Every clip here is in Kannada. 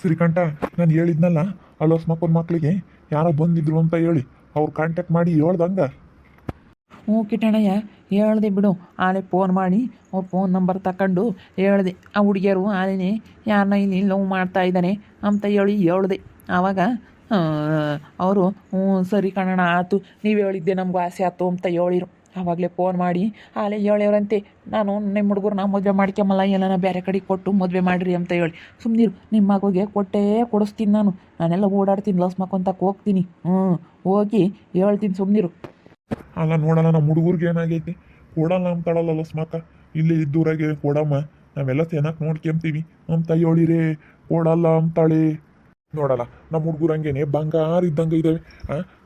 ಶ್ರೀಕಂಠ, ನಾನು ಹೇಳಿದ್ನಲ್ಲ ಅಲ್ಲೋಸ್ ಮಕ್ಕಳ ಮಕ್ಕಳಿಗೆ ಯಾರೋ ಬಂದಿದ್ರು ಅಂತ ಹೇಳಿ ಅವ್ರು ಕಾಂಟ್ಯಾಕ್ಟ್ ಮಾಡಿ ಹೇಳ್ದಂಗ. ಹ್ಞೂ ಕಿಟ್ಟಣ್ಣಯ್ಯ, ಹೇಳ್ದೆ ಬಿಡು. ಆಲೆ ಫೋನ್ ಮಾಡಿ ಅವ್ರ ಫೋನ್ ನಂಬರ್ ತಗೊಂಡು ಹೇಳ್ದೆ, ಆ ಹುಡುಗಿಯರು ಆಲೆನೇ ಯಾರನ್ನ ಇಲ್ಲಿ ಲವ್ ಮಾಡ್ತಾ ಇದ್ದಾನೆ ಅಂತ ಹೇಳ್ದೆ. ಆವಾಗ ಅವರು ಹ್ಞೂ ಸರಿ ಕಣಣ್ಣ ಆಯ್ತು, ನೀವು ಹೇಳಿದ್ದೆ ನಮಗೂ ಆಸೆ ಆಯ್ತು ಅಂತ ಹೇಳಿರು. ಆವಾಗಲೇ ಫೋನ್ ಮಾಡಿ ಆಲೆ ಹೇಳ್ಯವ್ರಂತೆ, ನಾನು ನಿಮ್ಮ ಹುಡುಗರು ಮದುವೆ ಮಾಡ್ಕೊಂಬಲ್ಲ, ಎಲ್ಲನ ಬೇರೆ ಕಡೆಗೆ ಕೊಟ್ಟು ಮದುವೆ ಮಾಡಿರಿ ಅಂತ ಹೇಳಿ. ಸುಮ್ಮನಿರು, ನಿಮ್ಮ ಮಗುಗೆ ಕೊಟ್ಟೇ ಕೊಡಿಸ್ತೀನಿ. ನಾನೆಲ್ಲ ಓಡಾಡ್ತೀನಿ, ಲಸ್ ಮಕ್ಕೊಂತಕ್ಕೆ ಹೋಗ್ತೀನಿ. ಹೋಗಿ ಹೇಳ್ತೀನಿ, ಸುಮ್ಮನಿರು. ಅಲ್ಲ ನೋಡಲ್ಲ, ನಮ್ಮ ಹುಡುಗರಿಗೆ ಏನಾಗೈತಿ, ಕೊಡಲ್ಲ ಅಂತಾಳಲ್ಲ ಲಸ್ಮಾಕ. ಇಲ್ಲಿ ಇದ್ದೂರಾಗೆ ಕೊಡಮ್ಮ, ನಾವೆಲ್ಲ ಚೆನ್ನಾಗಿ ನೋಡ್ಕೊಂತೀವಿ ಅಂತ ಹೇಳಿರೇ ಕೊಡಲ್ಲ ಅಂತಾಳೆ. ನೋಡಲ್ಲ, ನಮ್ಮ ಹುಡುಗರಂಗೇನೆ ಬಂಗಾರ ಇದ್ದಂಗೆ ಇದ್ದಾವೆ.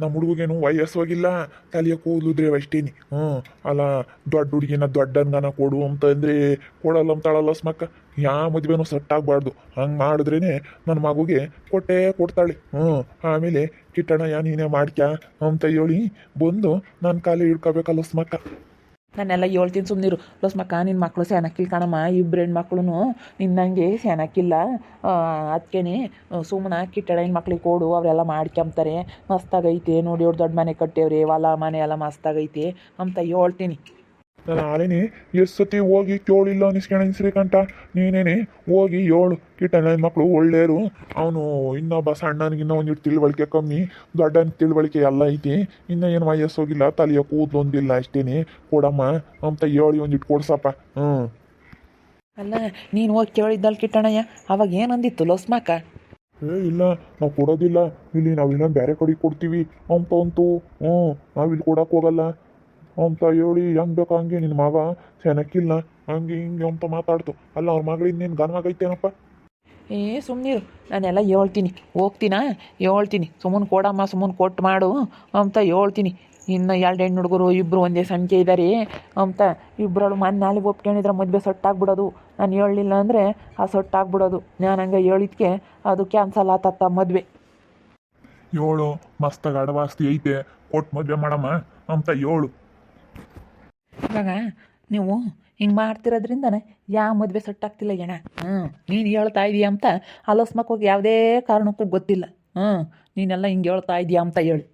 ನಮ್ಮ ಹುಡುಗೇನು ವಯಸ್ಸೋಗಿಲ್ಲ, ತಲೆಯ ಕೂದಲುದ್ರೆ ಅಷ್ಟೇನಿ. ಅಲ್ಲ, ದೊಡ್ಡ ಹುಡುಗಿನ ದೊಡ್ಡನ್ಗನ ಕೊಡು ಅಂತಂದರೆ ಕೊಡಲ್ಲ ಅಂತಾಳಲ್ಲ ಸ್ಮಕ್ಕ. ಯಾವ ಮದುವೆನೂ ಸೆಟ್ ಆಗಬಾರ್ದು, ಹಂಗೆ ಮಾಡಿದ್ರೇ ನನ್ನ ಮಗುಗೆ ಕೊಟ್ಟೇ ಕೊಡ್ತಾಳೆ. ಆಮೇಲೆ ಕಿಟ್ಟಣ್ಣ ನೀನೇ ಮಾಡ್ಕ್ಯಾ ಅಂತ ಹೇಳಿ ಬಂದು ನನ್ನ ಕಾಲೇ ಹಿಡ್ಕೋಬೇಕಲ್ಲ ಸ್ಮಕ್ಕ. ನಾನೆಲ್ಲ ಹೇಳ್ತೀನಿ, ಸುಮ್ಮನಿರು. ಪ್ಲಸ್ ಮಕ್ಕ ನಿನ್ನ ಮಕ್ಕಳು ಸ್ಯಾನಕ್ಕಿಲ್ಲ ಕಣಮ್ಮ, ಇಬ್ಬರು ಹೆಣ್ಮಕ್ಳು ನಿನ್ನಂಗೆ ಸ್ಯಾನಕ್ಕಿಲ್ಲ. ಅದಕ್ಕೇ ಸುಮ್ಮನೆ ಕಿಟ್ಟಳಿನ ಮಕ್ಳಿಗೆ ಕೊಡು, ಅವರೆಲ್ಲ ಮಾಡ್ಕೊಂತಾರೆ. ಮಸ್ತಾಗೈತೆ ನೋಡಿ, ಅವ್ರು ದೊಡ್ಡ ಮನೆ ಕಟ್ಟೇವ್ರಿ, ಹೊಲ ಮನೆ ಎಲ್ಲ ಮಸ್ತಾಗೈತೆ ಅಂತ ಹೇಳ್ತೀನಿ. ನಾನು ಆಲೇನೆ ಎಷ್ಟು ಸತಿ ಹೋಗಿ ಕೇಳಿಲ್ಲ ಅನಿಸ್ಕೊಂಡ ಶ್ರೀಕಂಠ. ನೀನೇನೆ ಹೋಗಿ ಏಳು, ಕಿಟ್ಟಣ್ಣ ಮಕ್ಕಳು ಒಳ್ಳೆಯರು. ಅವನು ಇನ್ನೊಬ್ಬ ಸಣ್ಣನಿಗಿನ್ನ ಒಂದಿಟ್ಟು ತಿಳುವಳಿಕೆ ಕಮ್ಮಿ, ದೊಡ್ಡನ ತಿಳುವಳಿಕೆ ಎಲ್ಲ ಐತಿ. ಇನ್ನೂ ಏನು ವಯಸ್ಸೋಗಿಲ್ಲ, ತಲೆಯ ಕೂದಲೊಂದಿಲ್ಲ ಅಷ್ಟೇನೆ, ಕೊಡಮ್ಮ ಅಂತ ಹೇಳಿ ಒಂದಿಟ್ಟು ಕೊಡ್ಸಪ್ಪ. ಅಲ್ಲ, ನೀನು ಹೋಗಿ ಕೇಳಿದ್ದಲ್ಲ ಕಿಟ್ಟಣ್ಣಯ್ಯ, ಅವಾಗ ಏನಂದಿತ್ತು ಲೋಸ್ಮಾಕ? ಇಲ್ಲ, ನಾವು ಕೊಡೋದಿಲ್ಲ ಇಲ್ಲಿ, ನಾವಿನ್ನ ಬೇರೆ ಕಡೆಗೆ ಕೊಡ್ತೀವಿ ಅಂತಂತು. ನಾವಿಲ್ಲಿ ಕೊಡಕ್ಕೆ ಹೋಗಲ್ಲ ಅಂತ ಹೇಳಿ ಹೆಂಗೆ ಬೇಕು ಹಂಗೆ ನಿನ್ನ ಮಗ ಚೆನ್ನಾಗಿಲ್ಲ ಹಂಗೆ ಹಿಂಗೆ ಅಂತ ಮಾತಾಡ್ತು. ಅಲ್ಲ, ಅವ್ರ ಮಗಳಿಂದ ನೀನು ಗನ್ವಾಗೈತೇನಪ್ಪ. ಸುಮ್ಮನಿರು, ನಾನೆಲ್ಲ ಹೇಳ್ತೀನಿ, ಹೇಳ್ತೀನಿ. ಸುಮ್ಮನೆ ಕೊಡಮ್ಮ, ಸುಮ್ಮನೆ ಕೊಟ್ಟು ಮಾಡು ಅಂತ ಹೇಳ್ತೀನಿ. ಇನ್ನು ಎರಡು ಹೆಣ್ಣು ಹುಡುಗರು ಇಬ್ಬರು ಒಂದೇ ಸಂಖ್ಯೆ ಇದ್ದಾರೆ ಅಂತ ಇಬ್ಬರಳು ನಾಳೆ ಒಪ್ಕೊಂಡಿದ್ರೆ ಮದುವೆ ಸೊಟ್ಟಾಗ್ಬಿಡೋದು. ನಾನು ಹೇಳಲಿಲ್ಲ ಅಂದರೆ ಆ ಸೊಟ್ಟಾಗ್ಬಿಡೋದು. ನಾನು ಹಂಗೆ ಹೇಳಿದ್ಕೆ ಅದು ಕ್ಯಾನ್ಸಲ್ ಆತತ್ತ ಮದುವೆ. ಏಳು ಮಸ್ತಾಗ ಅಡವಾಸ್ತಿ ಐತೆ, ಕೊಟ್ಟು ಮದುವೆ ಮಾಡಮ್ಮ ಅಂತ ಏಳು. ಇವಾಗ ನೀವು ಹಿಂಗೆ ಮಾಡ್ತಿರೋದ್ರಿಂದನೇ ಯಾವ ಮದುವೆ ಸೊಟ್ಟಾಗ್ತಿಲ್ಲ ಜನ. ನೀನು ಹೇಳ್ತಾ ಇದೀಯ ಅಂತ ಹೋಗಿ ಯಾವುದೇ ಕಾರಣಕ್ಕೂ ಗೊತ್ತಿಲ್ಲ. ನೀನೆಲ್ಲ ಹಿಂಗೆ ಹೇಳ್ತಾ ಇದೀಯ ಅಂತ ಹೇಳಿ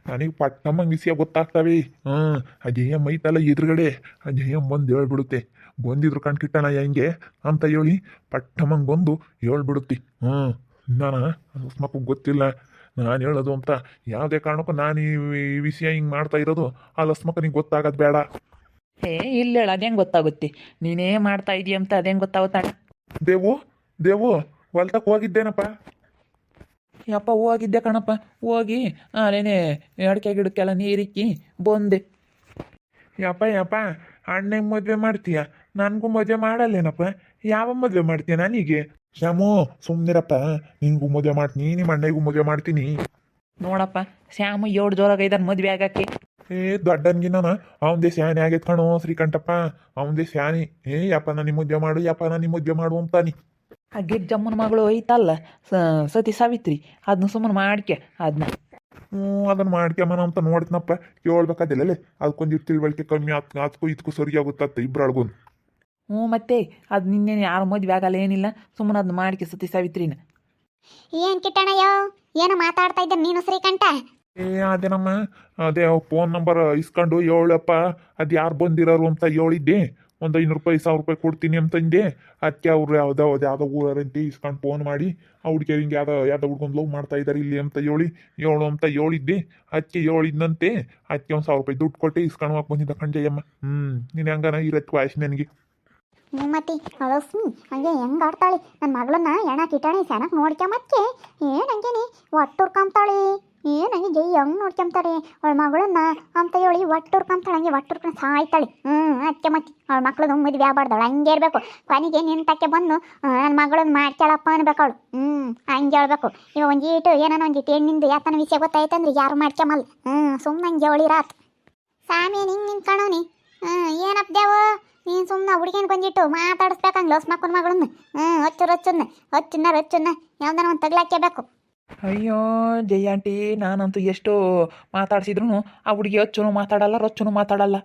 ನನಗೆ ಪಟ್ಟಮ್ಮಂಗೆ ವಿಷಯ ಗೊತ್ತಾಗ್ತವೆ. ಅಜಯ್ಯ ಮೈತಲ್ಲ ಎದುರುಗಡೆ ಅಜಯ್ಯ ಬಂದು ಹೇಳ್ಬಿಡುತ್ತೆ, ಬಂದಿದ್ರು ಕಣ್ಕಿಟ್ಟಣ ಹೆಂಗೆ ಅಂತ ಹೇಳಿ ಪಟ್ಟಮ್ಮಂಗೆ ಬಂದು ಹೇಳ್ಬಿಡುತ್ತಿ. ನಾನು ಮಕ್ಕಳು ಗೊತ್ತಿಲ್ಲ ನಾನು ಹೇಳೋದು ಅಂತ. ಯಾವುದೇ ಕಾರಣಕ್ಕೂ ನಾನು ಈ ವಿಷಯ ಹಿಂಗೆ ಮಾಡ್ತಾ ಇರೋದು ಆ ಲಸ್ಮಕ್ಕನಿಗೆ ಗೊತ್ತಾಗೋದು ಬೇಡ. ಇಲ್ಲ ಹೇಳ, ಅದೇಂಗೆ ಗೊತ್ತಾಗುತ್ತೆ? ನೀನೇ ಮಾಡ್ತಾ ಇದೀಯ ಅಂತ ಅದೇಂಗೆ ಗೊತ್ತಾಗುತ್ತಾಳ? ದೇವು ಹೊಲ್ತಕ್ಕೆ ಹೋಗಿದ್ದೇನಪ್ಪ. ಯಪ್ಪ ಹೋಗಿದ್ದೆ ಕಣಪ್ಪ, ಹೋಗಿ ಅಲ್ಲೇನೆ ಅಡಿಕೆ ಗಿಡಕ್ಕೆಲ್ಲ ನೀರಿಕ್ಕಿ ಬಂದೆ. ಯಪ್ಪ ಅಣ್ಣಗೆ ಮದುವೆ ಮಾಡ್ತೀಯ, ನನಗೂ ಮದುವೆ ಮಾಡಲ್ಲೇನಪ್ಪ? ಯಾವ ಮದುವೆ ಮಾಡ್ತೀಯ ನನಗೆ? ಶ್ಯಾಮು ಸುಮ್ಮನಿರಪ್ಪ, ನಿನಗೂ ಮದುವೆ ಮಾಡ್ತೀನಿ, ನಿಮ್ಮ ಅಣ್ಣಗೂ ಮದುವೆ ಮಾಡ್ತೀನಿ. ನೋಡಪ್ಪ, ಶ್ಯಾಮು 7 ಜೋರಾಗೈದಾನ ಮದುವೆ ಆಗಕ್ಕೆ. ದೊಡ್ಡನ್ಗಿನ ಅವಂದೇ ಸ್ಯಾನಿ ಆಗೈತ್ ಕಣೋ ಶ್ರೀಕಂಠಪ್ಪ, ಅವಂದೇ ಸ್ಯಾನಿ. ಯಪ್ಪ ನನಗೆ ಮದುವೆ ಮಾಡು, ಯಪ್ಪ ನನಗೆ ಮದುವೆ ಮಾಡು ಅಂತಾನಿ. ಆ ಗಿರ್ಜಮ್ಮನ ಮಗಳು ಐತಲ್ಲ ಸತಿ ಸಾವಿತ್ರಿ, ಅದನ್ನ ಸುಮ್ಮನೆ ಮಾಡ್ಕೆ ಅದನ್ನ. ಅದನ್ನ ಮಾಡ್ಕ್ಯಮ್ಮನ ಅಂತ ನೋಡ್ತೀನಪ್ಪ, ಕೇಳ್ಬೇಕಾದಿಲ್ಲೇ ಅದಕ್ಕೊಂದಿಟ್ಟು ತಿಳುವಳಿಕೆ ಕಮ್ಮಿ ಅದಕ್ಕೂ ಇದಕ್ಕೂ ಸರಿ ಆಗುತ್ತತ್ತ ಇಬ್ಬರೊಳಗೂ. ಮತ್ತೆ ಅದು ನಿನ್ನೇನು ಯಾರು ಮದುವೆ ಆಗಲ್ಲ ಏನಿಲ್ಲ, ಸುಮ್ಮನೆ ಅದನ್ನ ಮಾಡ್ಕೆ ಸತಿ ಸಾವಿತ್ರಿನ. ಏನು ಕಿಟ್ಟಣ್ಣಯ್ಯೋ, ಏನು ಮಾತಾಡ್ತಾ ಇದ್ದ ನೀನು ಶ್ರೀಕಂಠ? ಅದೇನಮ್ಮ, ಅದೇ ಫೋನ್ ನಂಬರ್ ಇಸ್ಕೊಂಡು ಹೇಳಪ್ಪ, ಅದು ಯಾರು ಬಂದಿರೋರು ಅಂತ ಹೇಳಿದ್ದೆ. ಒಂದು 500 ರೂಪಾಯಿ 1000 ರೂಪಾಯಿ ಕೊಡ್ತೀನಿ ಅಂತಂದೆ. ಅದಕ್ಕೆ ಅವ್ರು ಯಾವುದೋ ಊರಂತೆ ಇಸ್ಕೊಂಡು ಫೋನ್ ಮಾಡಿ ಆ ಹುಡುಗಿಯರು ಹಿಂಗೆ ಯಾವುದೋ ಹುಡ್ಕೊಂಡು ಲವ್ ಮಾಡ್ತಾ ಇದ್ದಾರೆ ಇಲ್ಲಿ ಅಂತ ಹೇಳು ಅಂತ ಹೇಳಿದ್ದೆ. ಅದಕ್ಕೆ ಹೇಳಿದ್ನಂತೆ. ಅದಕ್ಕೆ 1000 ರೂಪಾಯಿ ದುಡ್ಡು ಕೊಟ್ಟು ಇಸ್ಕೊಂಡು ಹೋಗಿ ಬಂದಿದ್ದ ಕಣ್ಜಯ್ಯಮ್ಮ. ನೀನು ಹಂಗನ ಇರತ್ತು ವಾಯ್ಸ್ ನನಗೆ. ಮತ್ತೆ ಲಕ್ಷ್ಮಿ ಹಂಗೆ ಹೆಂಗೆ ಆಡ್ತಾಳೆ ನನ್ನ ಮಗಳನ್ನ. ಎಣ ಕಿಟಾಣಿ ಚೆನ್ನಾಗಿ ನೋಡ್ಕೊಂಬಕ್ಕೆ ಏನಂಗೇನಿ ಒಟ್ಟುರ್ಕೊಂತಾಳೆ. ಏನಂಗೆ ಜೈ ಹೆಂಗೆ ನೋಡ್ಕೊಂತಾರೆ ಅವಳ ಮಗಳನ್ನ ಅಂತ ಹೇಳಿ ಒಟ್ಟುರ್ಕೊಂತಾಳೆ. ಹಂಗೆ ಒಟ್ಟುರ್ಕೊಂಡು ಸಾಯ್ತಾಳೆ. ಅದಕ್ಕೆ ಮತ್ತೆ ಅವಳ ಮಕ್ಳದ್ದು ಮದುವೆ ಆಗ್ಬಾರ್ದವಳು, ಹಂಗೆ ಇರಬೇಕು. ಕೊನೆಗೆ ನಿಂತಕ್ಕೆ ಬಂದು ನನ್ನ ಮಗಳನ್ನ ಮಾಡ್ಕೊಳಪ್ಪ ಅನ್ಬೇಕು ಅವಳು. ಹಂಗೆ ಹೇಳ್ಬೇಕು. ಇವಾಗ ಒಂದೀಟು ಏನೋ ಒಂದಿಟ್ಟು ಹೆಣ್ಣಿಂದು ಯಾತನ ವಿಷಯ ಗೊತ್ತಾಯ್ತಂದ್ರೆ ಯಾರು ಮಾಡ್ಕೊಂಬಲ್ಲ. ಸುಮ್ಮನೆ ಹಂಗೆ ಹೇಳಿರಾತ್ ಸಾಮಿ ನಿಂಗೆ ನಿಂತ್ಕೊಳ್ಳೋನಿ. ಏನಪ್ಪ ದೇವು, ನೀನು ಸುಮ್ಮನೆ ಹುಡುಗಿನ ಬಂದಿಟ್ಟು ಮಾತಾಡಿಸ್ಬೇಕಂಗೆ ಲೋಸ್ ಮಕ್ಕನ ಮಗಳನ್ನ. ರಚ್ಚನ್ನ ಯಾವ್ದಾನ ಒಂದು ತಗ್ಲಾಕ್ಯಬೇಕು. ಅಯ್ಯೋ ಜಯಾಂಟಿ, ನಾನಂತೂ ಎಷ್ಟು ಮಾತಾಡ್ಸಿದ್ರು ಆ ಹುಡುಗಿ ಹಚ್ಚುನು ಮಾತಾಡಲ್ಲ, ರೊಚ್ಚುನು ಮಾತಾಡಲ್ಲ.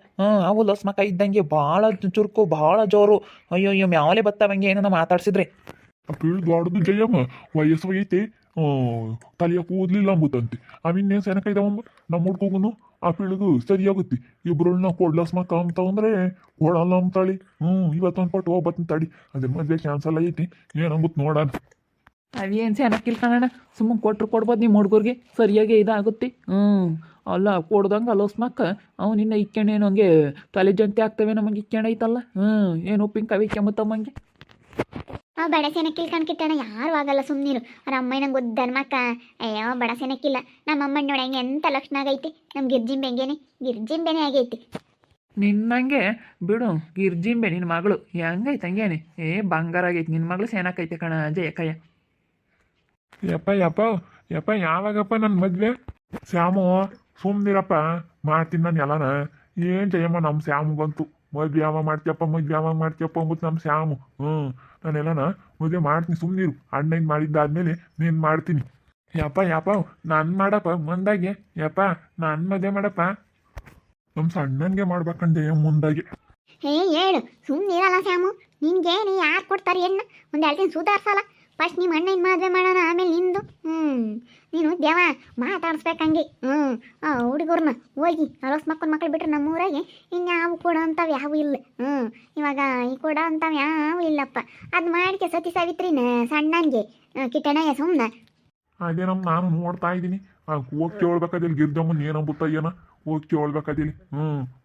ಅವು ಲೋಸ್ ಮಕ್ಕ ಇದ್ದಂಗೆ ಭಾಳ ಚುರುಕು, ಭಾಳ ಜೋರು. ಅಯ್ಯೋ ಯಾವಲೇ ಬತ್ತಾವಂಗೆ ಏನನ್ನ ಮಾತಾಡ್ಸಿದ್ರೆ. ಪೀಳು ದೊಡ್ಡದು ಜಯಮ್ಮ ವಯಸ್ಸು ಐತೆ ತಲೆಯ ಕೂದಲಿಲ್ಲ ಅಂಬುತ್ತಂತೆ ಅವಿನ್ನೇನು ಸೆನಕ ಇದಾವಮ್ಮ ನಮ್ಮ ಹುಡ್ಕೋಗುನು ಆ ಪೀಳಿಗೂ ಸರಿಯಾಗುತ್ತೆ ಇಬ್ರನ್ನ ಕೊಡ್ಲಸ್ಮಕ್ಕ ಅಂತ ಅಂದ್ರೆ ಕೊಡಲ್ಲ ಅಂತಾಳಿ ಇವತ್ತೊಂದು ಪಟ್ಟು ಹೋಗ್ಬತ್ತೀನಿ ತಡಿ ಅದ್ರ ಮದ್ವೆ ಕ್ಯಾನ್ಸಲ್ ಐತಿ ಏನಂಬುತ್ ನೋಡೋಣ ಅವೇನು ಚೆನ್ನಾಗಿಲ್ಲ ಕಣಣ್ಣ ಸುಮ್ಮನೆ ಕೊಟ್ರು ಕೊಡ್ಬೋದು ನಿಮ್ಮ ಹುಡುಗರಿಗೆ ಸರಿಯಾಗಿ ಇದಾಗುತ್ತೆ ಅಲ್ಲ ಕೊಡ್ದಂಗೆ ಅಲೋಸ್ಮಕ್ಕ ಅವ್ನು ಇನ್ನು ಇಕ್ಕೆಣೇನು ಹಂಗೆ ತಲೆ ಜಂತೆ ಆಗ್ತವೆ ನಮಗೆ ಇಕ್ಕೆಣ ಐತಲ್ಲ ಏನು ಉಪ್ಪಿನಕಾಯಿ ಕೆಮ್ಮತ್ತಮ್ಮಂಗೆ ಬಡ ಸೆನಕ್ಕಿಲ್ ಕಣ್ಕಿಟ್ಟಣ ಯಾರು ಆಗಲ್ಲ ಸುಮ್ಮನಿರು ಅವ್ರ ಅಮ್ಮ ನಂಗೆ ಗೊದ್ದನ್ ಮಕ್ಕ ಅಯ್ಯೋ ಬಡ ಸೆನಕ್ಕಿಲ್ಲ ನಮ್ಮ ಅಮ್ಮನ ನೋಡಿ ಹಂಗೆ ಎಂಥ ಲಕ್ಷಣ ಆಗೈತಿ ನಮ್ಮ ಗಿರ್ಜಿಂಬೆನೆ ಆಗೈತಿ ನಿನ್ನಂಗೆ ಬಿಡು ಗಿರ್ಜಿಂಬೆ ನಿನ್ನ ಮಗಳು ಹೆಂಗೈತೆ ಹಂಗೇನೆ ಬಂಗಾರ ಆಗೈತಿ ನಿನ್ನ ಮಗಳು ಸೇನಾಕೈತೆ ಕಣ ಜಯಕಯ್ಯ ಯಪ್ಪ ಯಾವಾಗಪ್ಪ ನನ್ನ ಮದ್ವೆ ಶ್ಯಾಮು ಸುಮ್ನಿರಪ್ಪ ಮಾಡ್ತೀನಿ ನಾನು ಎಲ್ಲನ ಏನು ಜಯಮ್ಮ ನಮ್ಮ ಶ್ಯಾಮಗಂತೂ ಮದ್ವೆ ಯಾವಾಗ ಮಾಡ್ತೀಯಪ್ಪ ಅಂಬುದು ನಮ್ಮ ಶ್ಯಾಮು ನಾನೆಲ್ಲನ ಮದುವೆ ಮಾಡ್ತೀನಿ ಸುಮ್ಮನಿರು ಅಣ್ಣನ ಮಾಡಿದ್ದಾದ್ಮೇಲೆ ನೀನು ಮಾಡ್ತೀನಿ ಯಪ್ಪ ನಾನು ಮಾಡಪ್ಪ ಮುಂದಾಗೆ ನಾನು ಮದುವೆ ಮಾಡಪ್ಪ ನಮ್ಮ ಸಣ್ಣನಿಗೆ ಮಾಡ್ಬೇಕಂಡೆ ಮುಂದಾಗೆ ಹೇಳು ಸುಮ್ಮನಿರಲ್ಲ ಸ್ಯಾಮು ನಿನ್ಗೆ ನೀ ಯಾರು ಕೊಡ್ತಾರೆ ಹೆಣ್ಣು ಒಂದು ಎರಡು ದಿನ ಸುಧಾರಿಸಲ್ಲ ಫಸ್ಟ್ ನಿಮ್ಮ ಅಣ್ಣನ ಮದುವೆ ಮಾಡೋಣ ಆಮೇಲೆ ನಿಂದು ನೀನು ದೇವ ಮಾತಾಡಿಸ್ಬೇಕಂಗೆ ಹುಡುಗರನ್ನ ಹೋಗಿ ಅರಸ್ ಮಕ್ಕಳು ಬಿಟ್ರೆ ನಮ್ಮೂರಾಗೆ ಇನ್ಯಾವು ಕೊಡೋ ಅಂಥವು ಯಾವು ಇಲ್ಲ ಇವಾಗ ಈ ಕೊಡೋ ಅಂಥವು ಯಾವು ಇಲ್ಲಪ್ಪ ಅದು ಮಾಡಿಕೆ ಸತಿ ಸಾವಿತ್ರಿನ ಸಣ್ಣನಿಗೆ ಕಿಟ್ಟಣಯ್ಯ ಸುಮ್ಮನೆ ಅದೇ ನಾನು ನೋಡ್ತಾ ಇದ್ದೀನಿ ಹೋಗಿ ಕೇಳ್ಬೇಕಾದಿಲ್ಲ ಗಿರ್ಜಮ್ಮನ್ ಏನಂಬುತ್ತ ಏನ ಹೋಗಿ ಕೇಳ್ಬೇಕಾದಿಲ್ಲ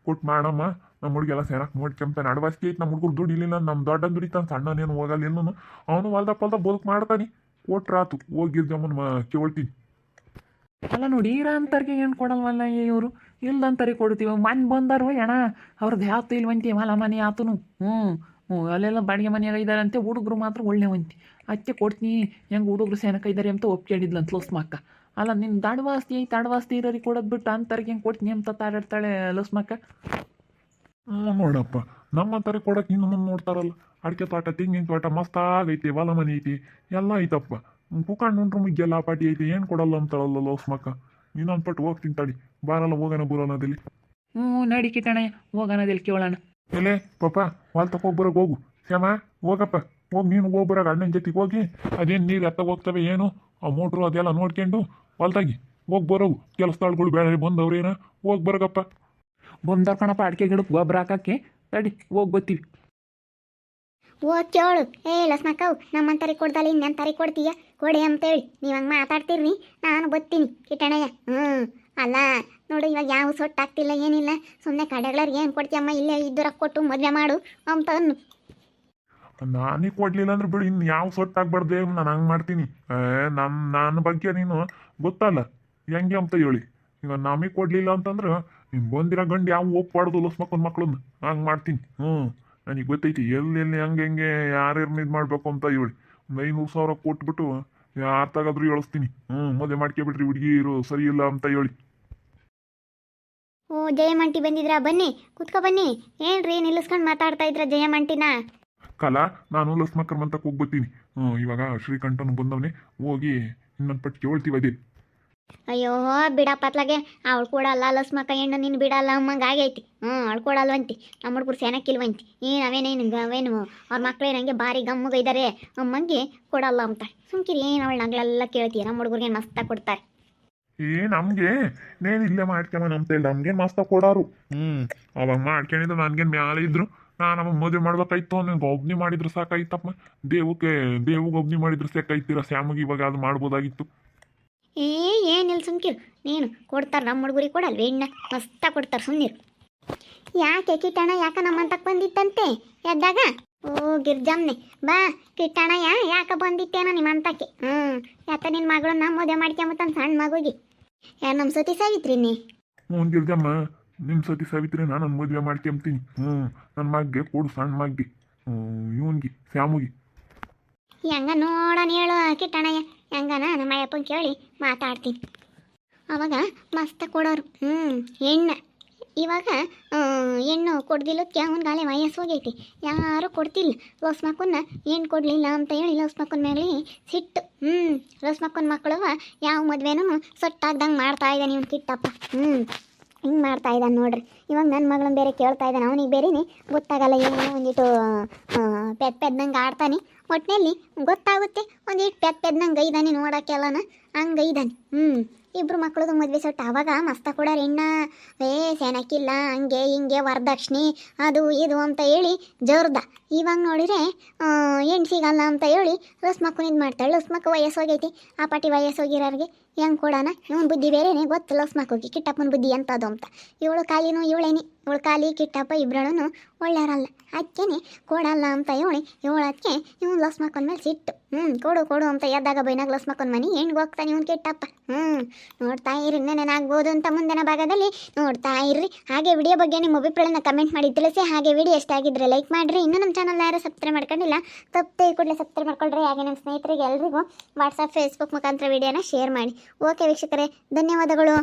ಕೊಟ್ಟು ಮಾಡಮ್ಮ ನಮ್ಮ ಹುಡುಗೆಲ್ಲ ಸೇನಕ್ಕೆ ನೋಡ್ಕೊಂತಾನೆ ಅಡ್ವಾಸ್ಗೆ ಐತೆ ನಮ್ಮ ಹುಡುಗರು ದುಡಿಲಿಲ್ಲ ನಮ್ಮ ದೊಡ್ಡ ದುಡಿತಾನೆ ಸಣ್ಣನೇನು ಹೋಗಲ್ಲ ಇನ್ನೂ ಅವನು ಹೊಲ್ದ ಬದುಕು ಮಾಡ್ತಾನೆ ಕೊಟ್ರಾತು ಹೋಗಿ ಗಿರ್ಜಮ್ಮನ ಕೇಳ್ತೀನಿ ಅಲ್ಲ ನೋಡಿ ಈರ ಅಂತರ್ಗೆ ಏನು ಕೊಡಲ್ವಲ್ಲ ಇವರು ಇಲ್ದಂತರಿ ಕೊಡ್ತೀವಿ ಮನೆ ಬಂದರು ಅಣ್ಣ ಅವ್ರದ್ದು ಯಾವತ್ತು ಇಲ್ವಂತಿ ಮಲ ಮನೆ ಆತನು ಅಲ್ಲೆಲ್ಲ ಬಾಡಿಗೆ ಮನೆಯಾಗ ಇದ್ದಾರಂತೆ ಹುಡುಗರು ಮಾತ್ರ ಒಳ್ಳೆವಂತಿ ಅದಕ್ಕೆ ಕೊಡ್ತೀನಿ ಹೆಂಗೆ ಹುಡುಗರು ಸೇನಕ ಇದ್ದಾರೆ ಅಂತ ಒಪ್ಕೊಂಡಿದ್ಲಂತ ಲೋಸ್ಮಕ್ಕ ಅಲ್ಲ ನಿನ್ನ ತಡವಾಸ್ತಿ ಇರೋರಿಗೆ ಕೊಡೋದು ಬಿಟ್ಟು ಅಂತರ್ಗೆ ಹೆಂಗೆ ಕೊಡ್ತೀನಿ ಅಂತ ತಾಡಾಡ್ತಾಳೆ ಲೋಸ್ಮಕ್ಕ ನೋಡಪ್ಪ ನಮ್ಮಂತಾರೆ ಕೊಡಕ್ಕೆ ಇನ್ನು ಮುಂದೆ ನೋಡ್ತಾರಲ್ಲ ಅಡಿಕೆ ತೋಟ ತೆಂಗಿನ ತೋಟ ಮಸ್ತಾಗೈತಿ ಹೊಲ ಮನೆ ಐತಿ ಎಲ್ಲ ಐತಪ್ಪ ಕುಕಂಡು ಉಂಟ್ರು ಮುಗ್ಗೆಲ್ಲ ಪಾಟಿ ಐತಿ ಏನು ಕೊಡಲ್ಲ ಅಂತಾಳಲ್ಲ ಲೋಸ್ಮಕ್ಕ ಇನ್ನೊಂದು ಪಟ್ಟು ಹೋಗ್ತೀನಿ ತಡಿ ಬಾರಲ್ಲ ಹೋಗೋಣ ಬರೋಣದಲ್ಲಿ ನಡಿ ಕಿಟ್ಟಣಯ್ಯ ಹೋಗೋಣದಲ್ಲಿ ಕೇಳೋಣ ಎಲೆ ಪಾಪ ಹೊಲ್ ತಗೋಗ್ಬರಾಗ ಹೋಗು ಶ್ಯಾಮ ಹೋಗಪ್ಪ ಹೋಗಿ ನೀನು ಹೋಗ್ಬರಾಗ ಅಣ್ಣನ ಜೊತೆಗೆ ಹೋಗಿ ಅದೇನು ನೀರು ಎತ್ತಾಗ ಹೋಗ್ತವೆ ಏನು ಆ ಮೋಟ್ರು ಅದೆಲ್ಲ ನೋಡ್ಕೊಂಡು ಹೊಲ್ದಾಗಿ ಹೋಗಿ ಬರೋವು ಕೆಲಸದಾಳುಗಳು ಬೇರೆ ಬಂದವ್ರೇನ ಹೋಗಿ ಬರಗಪ್ಪ ಬಂದವ್ರು ಕಣಪ್ಪ ಅಡಿಕೆ ಗಿಡಕ್ಕೆ ಗೊಬ್ಬರ ಹಾಕಕ್ಕೆ ತಡಿ ಹೋಗಿ ಬರ್ತೀವಿ ಹೋಗಿ ಕೇಳು ಲಸ್ಮಕ್ಕವು ನಮ್ಮಂತರಿಗೆ ಕೊಡ್ದಲ್ಲ ಇನ್ನಂತರಿಗೆ ಕೊಡ್ತೀಯ ಕೊಡಿ ಅಂತೇಳಿ ನೀವು ಹಂಗೆ ಮಾತಾಡ್ತೀರಿ ನಾನು ಬರ್ತೀನಿ ಕಿಟ್ಟಣಯ್ಯ ಅಲ್ಲ ನೋಡು ಇವಾಗ ಯಾವ ಸೊಟ್ಟಾಗ್ತಿಲ್ಲ ಏನಿಲ್ಲ ಸುಮ್ಮನೆ ಕಡೆಗಳವ್ರಿಗೆ ಏನು ಕೊಡ್ತೀಯಮ್ಮ ಇಲ್ಲೇ ಇದ್ದೂರ ಕೊಟ್ಟು ಮದುವೆ ಮಾಡು ಅಂತ ಅನ್ನು ನಾನೇ ಕೊಡ್ಲಿಲ್ಲ ಅಂದ್ರೆ ಬಿಡು ಇನ್ನು ಯಾವ ಸೊಟ್ಟಾಗ್ಬಾರ್ದೆ ನಾನು ಹಂಗೆ ಮಾಡ್ತೀನಿ ನನ್ನ ಬಗ್ಗೆ ನೀನು ಗೊತ್ತಲ್ಲ ಹೆಂಗೆ ಅಂತ ಹೇಳಿ ಈಗ ನಮಗೆ ಕೊಡ್ಲಿಲ್ಲ ಅಂತಂದ್ರೆ ನೀನು ಬಂದಿರೋ ಗಂಡು ಯಾವ ಒಪ್ಪಾಡ್ದು ಲಸ್ಮಕ್ಕನ ಮಕ್ಳನ್ನ ಹಂಗೆ ಮಾಡ್ತೀನಿ ನನಗೆ ಗೊತ್ತೈತಿ ಎಲ್ಲಿ ಹೆಂಗೆ ಯಾರ್ಯಾರನ್ನ ಇದು ಮಾಡಬೇಕು ಅಂತ ಹೇಳಿ ಒಂದು 500,000 ಕೊಟ್ಬಿಟ್ಟು ಯಾರು ತಗಾದ್ರೂ ಹೇಳಿಸ್ತೀನಿ ಮದುವೆ ಮಾಡ್ಕೊಬಿಟ್ರಿ ಹುಡುಗಿರು ಸರಿ ಇಲ್ಲ ಅಂತ ಹೇಳಿ ಜಯಮಂಟಿ ಬಂದಿದ್ರಾ ಬನ್ನಿ ಕುತ್ಕೊ ಬನ್ನಿ ಏನ್ರಿ ನಿಲ್ಲಿಸ್ಕೊಂಡು ಮಾತಾಡ್ತಾ ಇದ್ರ ಜಯಮಂಟಿನ ಕಲಾ ನಾನು ಲಸ್ಮಕ್ಕರ್ ಮಂತಕ್ಕೆ ಹೋಗ್ಬತ್ತೀನಿ ಇವಾಗ ಶ್ರೀಕಂಠನು ಬಂದವನೇ ಹೋಗಿ ಇನ್ನೊಂದು ಪಟ್ಟು ಕೇಳ್ತೀವಿ ಅದೇ ಅಯ್ಯೋ ಬಿಡಪ್ಪ ಅತ್ಲಾಗೆ ಅವಳು ಕೊಡಲ್ಲ ಲಸ್ಮಕ್ಕ ಹೆಣ್ಣು ನೀನು ಬಿಡಲ್ಲ ಅಮ್ಮಂಗೆ ಆಗೈತಿ ಅವಳು ಕೊಡಲ್ವಂತಿ ನಮ್ಮ ಹುಡುಗರು ಸೆನಕ್ಕಿಲ್ವಂತಿ ಅವೇನು ಅವ್ರ ಮಕ್ಳೇನು ಹಂಗೆ ಭಾರಿ ಗಮ್ಮಗ ಇದ್ದಾರೆ ಅಮ್ಮಂಗೆ ಕೊಡಲ್ಲ ಅಂತ ಸುಮ್ಕಿರಿ ಏನು ಅವಳು ನಗಳೆಲ್ಲ ಕೇಳ್ತೀಯ ನಮ್ಮ ಹುಡುಗರಿಗೆ ಮಸ್ತಾಗಿ ಕೊಡ್ತಾರೆ ನಮ್ಗೆ ನೇನು ಇಲ್ಲೇ ಮಾಡ್ಕೊಂಬ ನಮ್ತೇಳಿ ನಮ್ಗೆ ಮಸ್ತ ಕೊಡಾರು ಅವಾಗ ಮಾಡ್ಕೊಂಡಿದ್ದು ನನ್ಗೇನು ಮ್ಯಾಲೆ ಇದ್ರು ನಾನು ಅವಾಗ ಮದುವೆ ಮಾಡ್ಬೇಕಾಯ್ತು ನನಗೆ ಒಬ್ನಿ ಮಾಡಿದ್ರು ಸಾಕಾಯ್ತಪ್ಪ ದೇವಗೆ ಒಬ್ನಿ ಮಾಡಿದ್ರು ಸಾಕಾಯ್ತೀರ ಶ್ಯಾಮಗೆ ಇವಾಗ ಅದು ಮಾಡ್ಬೋದಾಗಿತ್ತು ಏನಿಲ್ಲ ಸುಮ್ಕಿರು ನೀನು ಕೊಡ್ತಾರೆ ನಮ್ಮ ಹುಡುಗರಿಗೆ ಕೊಡಲ್ವ ಹೆಣ್ಣ ಮಸ್ತಾಗಿ ಕೊಡ್ತಾರೆ ಸುಮ್ಮನಿರು ಯಾಕೆ ಕಿಟ್ಟಣ ಯಾಕೆ ನಮ್ಮಂತಕ್ಕೆ ಬಂದಿತ್ತಂತೆ ಎದ್ದಾಗ ಗಿರ್ಜಮ್ನೆ ಬಾ ಕಿಟ್ಟಣಯ್ಯ ಯಾಕೆ ಬಂದಿತ್ತೇನೋ ನಿಮ್ಮಂತಕ್ಕೆ ಯಾಕ ನಿನ್ನ ಮಗಳನ್ನ ಮದುವೆ ಮಾಡ್ಕೊಂಬತ್ತಾನ ಸಣ್ಣ ಮಗುಗೆ ಯಾರು ನಮ್ಮ ಸತಿ ಸಾವಿತ್ರಿನಿ ಗಿರ್ಜಮ್ಮ ನಿಮ್ಮ ಸತಿ ಸಾವಿತ್ರಿ ನಾನು ಮದುವೆ ಮಾಡ್ಕೊಂತೀನಿ ನನ್ನ ಮಗ್ಗೆ ಕೊಡು ಸಣ್ಣ ಮಗ್ಗೆ ಇವನ್ಗೆ ಶ್ಯಾಮುಗೆ ಹೆಂಗ ನೋಡೋಣ ಹೇಳು ಕಿಟ್ಟಣಯ್ಯ ಹೆಂಗನ ನಮ್ಮ ಅಯ್ಯಪ್ಪನ ಕೇಳಿ ಮಾತಾಡ್ತೀನಿ ಅವಾಗ ಮಸ್ತ ಕೊಡೋರು ಹೆಣ್ಣು ಇವಾಗ ಹೆಣ್ಣು ಕೊಡ್ದಿಲ್ಲಕ್ಕೆ ಅವನಿಗಾಲೆ ವಯಸ್ಸು ಹೋಗೈತಿ ಯಾರೂ ಕೊಡ್ತಿಲ್ಲ ಲೋಸ್ಮಕ್ಕನ್ನ ಏನು ಕೊಡಲಿಲ್ಲ ಅಂತ ಹೇಳಿ ಲೋಸ್ಮಕ್ಕನ ಮೇಲೆ ಸಿಟ್ಟು ಲೋಸ್ಮಕ್ಕನ ಮಕ್ಕಳು ಯಾವ ಮದುವೆನೂ ಸೊಟ್ಟಾಗ್ದಂಗೆ ಮಾಡ್ತಾ ಇದ್ದಾನೆ ಇವ್ನು ಕಿಟ್ಟಪ್ಪ ಹಿಂಗೆ ಮಾಡ್ತಾ ಇದ್ದಾನೆ ನೋಡ್ರಿ ಇವಾಗ ನನ್ನ ಮಗಳನ್ನ ಬೇರೆ ಕೇಳ್ತಾ ಇದ್ದಾನೆ ಅವನಿಗೆ ಬೇರೆನೇ ಗೊತ್ತಾಗಲ್ಲ ಏನೋ ಒಂದಿಟ್ಟು ಪೆದ್ದಂಗೆ ಆಡ್ತಾನೆ ಒಟ್ಟಿನಲ್ಲಿ ಗೊತ್ತಾಗುತ್ತೆ ಒಂದು ಇಟ್ಟು ಪೆದ್ದಂಗೆ ಇದ್ದಾನೆ ನೋಡೋಕ್ಕೆಲ್ಲನ ಹಂಗೆ ಇದ್ದಾನೆ ಇಬ್ರು ಮಕ್ಕಳದು ಮದುವೆ ಸೊಟ್ಟು ಆವಾಗ ಮಸ್ತ ಕೂಡ ಹೆಣ್ಣ ಸೆನಕ್ಕಿಲ್ಲ ಹಂಗೆ ಹಿಂಗೆ ವರದಕ್ಷಿಣೆ ಅದು ಇದು ಅಂತ ಹೇಳಿ ಜೋರ್ದ ಇವಾಗ ನೋಡಿದ್ರೆ ಹೆಣ್ಣು ಸಿಗಲ್ಲ ಅಂತ ಹೇಳಿ ಲಸ್ಮಕ್ಕನ ಇದು ಮಾಡ್ತಾಳೆ. ಲಸ್ಮಕ್ಕ ವಯಸ್ಸೋಗೈತಿ, ಆ ಪಾಟಿ ವಯಸ್ಸೋಗಿರೋರಿಗೆ ಹೆಂಗೆ ಕೊಡೋಣ, ಇವನ್ ಬುದ್ಧಿ ಬೇರೆನೇ ಗೊತ್ತು ಲಸ್ಮಕ್ಕೋಗಿ, ಕಿಟ್ಟಪ್ಪನ ಬುದ್ಧಿ ಅಂತದು ಅಂತ. ಇವಳು ಕಾಲಿನೂ ಇವಳೇನೆ, ಇವಳು ಕಾಲಿ ಕಿಟ್ಟಪ್ಪ ಇಬ್ಬರನ್ನು ಒಳ್ಳೆಯರಲ್ಲ, ಅದಕ್ಕೇನೆ ಕೊಡಲ್ಲ ಅಂತ ಹೇಳಿ ಇವಳಕ್ಕೆ ಇವನು ಲಸ್ಮಕ್ಕನ ಮೇಲೆ ಸಿಟ್ಟು. ಕೊಡು ಕೊಡು ಅಂತ ಎದ್ದಾಗ ಬೈನಾಗ ಲಸ್ಮಕ್ಕನ ಮನೆ ಹೆಣ್ಗೆ ಹೋಗ್ತಾನೆ ಇವನು ಕಿಟ್ಟಪ್ಪ. ನೋಡ್ತಾ ಇರಿ, ನೆನಾಗ್ಬೋದು ಅಂತ ಮುಂದಿನ ಭಾಗದಲ್ಲಿ ನೋಡ್ತಾ ಇರ್ರಿ. ಹಾಗೆ ವಿಡಿಯೋ ಬಗ್ಗೆ ನಿಮ್ಮ ಅಭಿಪ್ರಾಯನ ಕಮೆಂಟ್ ಮಾಡಿ ತಿಳಿಸಿ. ಹಾಗೆ ವಿಡಿಯೋ ಇಷ್ಟ ಆಗಿದ್ರೆ ಲೈಕ್ ಮಾಡಿರಿ. ಇನ್ನೂ ನಮ್ಮ ಚಾನಲ್ ಯಾರು ಸಬ್ಸ್ಕ್ರೈಬ್ ಮಾಡ್ಕೊಂಡಿಲ್ಲ ತಪ್ಪದೆ ಕೂಡಲೇ ಸಬ್ಸ್ಕ್ರೈಬ್ ಮಾಡ್ಕೊಳ್ರಿ. ಹಾಗೆ ನಮ್ಮ ಸ್ನೇಹಿತರಿಗೆ ಎಲ್ರಿಗೂ ವಾಟ್ಸಪ್ ಫೇಸ್ಬುಕ್ ಮುಖಾಂತರ ವಿಡಿಯೋನ ಶೇರ್ ಮಾಡಿ. ಓಕೆ ವೀಕ್ಷಕರೇ, ಧನ್ಯವಾದಗಳು.